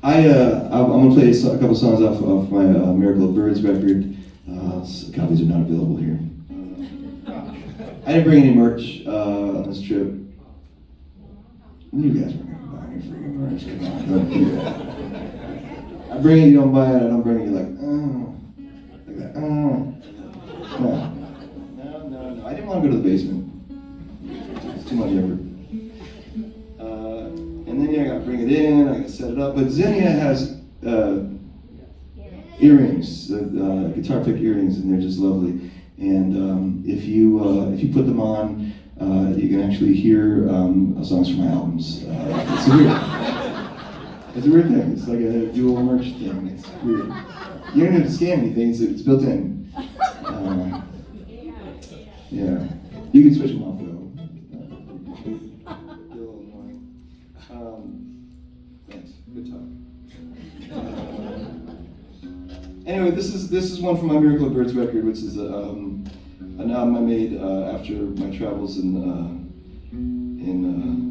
I'm gonna play a couple songs off my Miracle of Birds record. Copies are not available here. I didn't bring any merch on this trip. You guys weren't gonna buy any freaking merch. Come on, don't do that. I bring it, you don't buy it. I don't bring it, you're like, oh, like that. Oh, no. I didn't want to go to the basement. It's too much effort. And then I got to bring it in. I got to set it up. But Zinnia has earrings, guitar pick earrings, and they're just lovely. And if you put them on, you can actually hear songs from my albums. It's a weird thing. It's like a dual merch thing. It's weird. You don't have to scan anything. It's built in. Yeah. You can switch them off though. Thanks. Good talk. Anyway, this is one from my Miracle of Birds record, which is an album I made after my travels in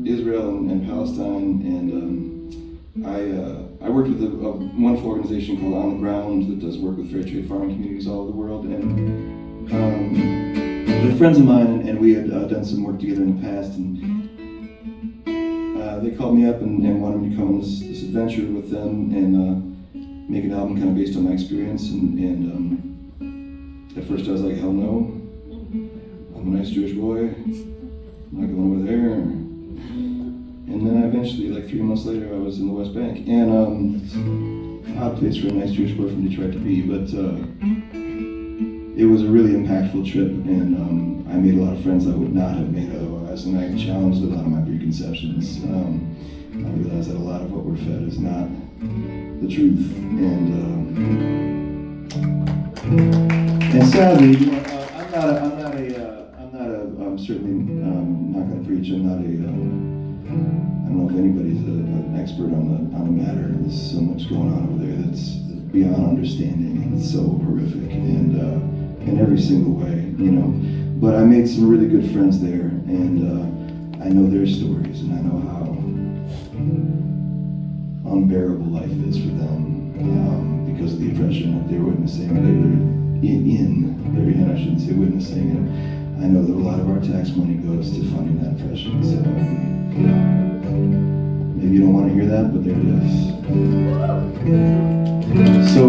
Israel and Palestine, and I worked with a wonderful organization called On the Ground that does work with fair trade farming communities all over the world, and they're friends of mine, and we had done some work together in the past, and they called me up and wanted me to come on this adventure with them and make an album kind of based on my experience, and at first I was like, hell no, I'm a nice Jewish boy, I'm not going over there. And then eventually, like 3 months later, I was in the West Bank, and odd place for a nice Jewish boy from Detroit to be, but it was a really impactful trip, and I made a lot of friends I would not have made otherwise, and I challenged a lot of my preconceptions. I realized that a lot of what we're fed is not the truth, and sadly, you know, I'm certainly not going to preach. I'm not I don't know if anybody's an expert on the matter. There's so much going on over there that's beyond understanding, and it's so horrific, and in every single way, you know. But I made some really good friends there, and I know their stories, and I know how unbearable life is for them because of the oppression that they're witnessing. I shouldn't say witnessing, and I know that a lot of our tax money goes to funding that oppression. So maybe you don't want to hear that, but there it is. So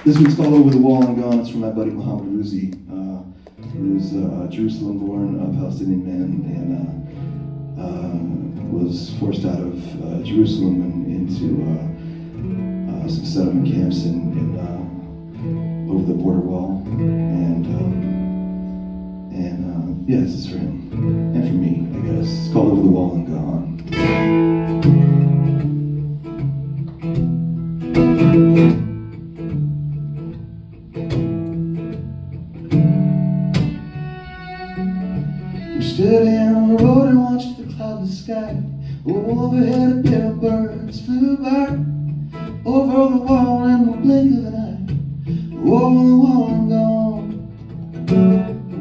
this one's called Over the Wall and Gone. It's from my buddy Muhammad Ruzi, who's a Jerusalem-born Palestinian man, and was forced out of Jerusalem and into some settlement camps in over the border wall, and yeah, this is for him and for me, I guess. It's called Over the Wall and Gone. We stood in the road and watched the cloudless sky. Overhead a pair of birds flew by. Over the wall in the blink of an eye. Over the wall and gone.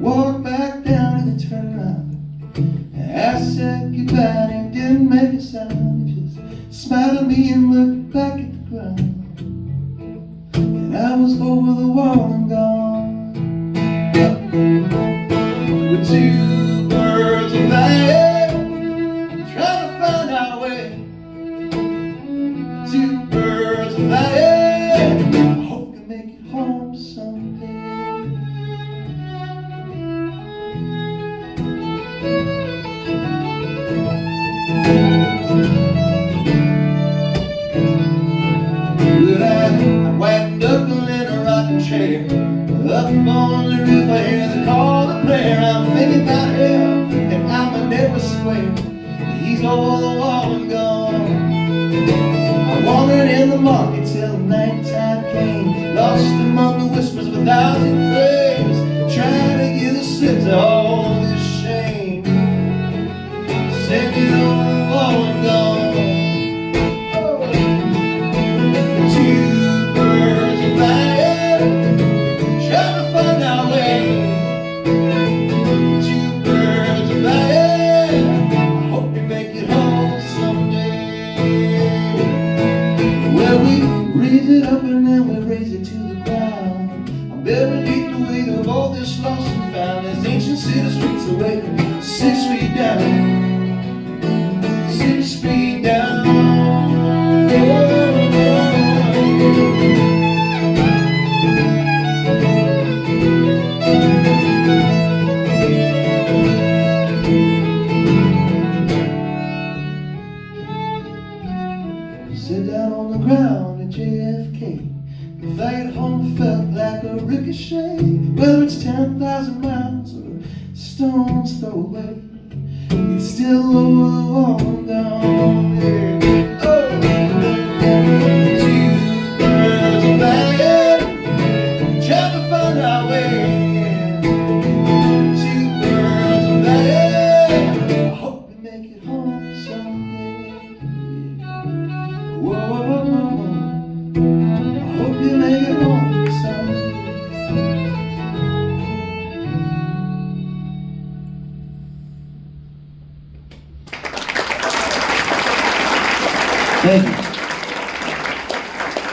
Walked back down and then turned around. And I said goodbye and he didn't make a sound. He just smiled at me and looked back at the ground. And I was over the wall and gone. With two birds of flying, trying to find our way. Two birds of flying, I hope we make it home someday. But I wind up in a rocking chair. Up on the roof I hear the call to prayer. I'm thinking about him and how I never swear. He's over the wall and gone. I wandered in the market till nighttime came, lost among the whispers of 1,000 prayers, trying to give a slip to all this shame. Singing over the wall and gone. Two birds are flying, trying to find our way. Two birds are flying, I hope down, 6 feet down. Sit down on the ground at JFK. The flight home felt like a ricochet. Whether it's 10,000 miles or a stone's throw away, it's still over the wall and gone. Yeah. Oh, two birds are flying, trying to find our way. Two birds are flying, I hope we make it home someday. Whoa, whoa, whoa, whoa. I hope you make it home someday. Thank you.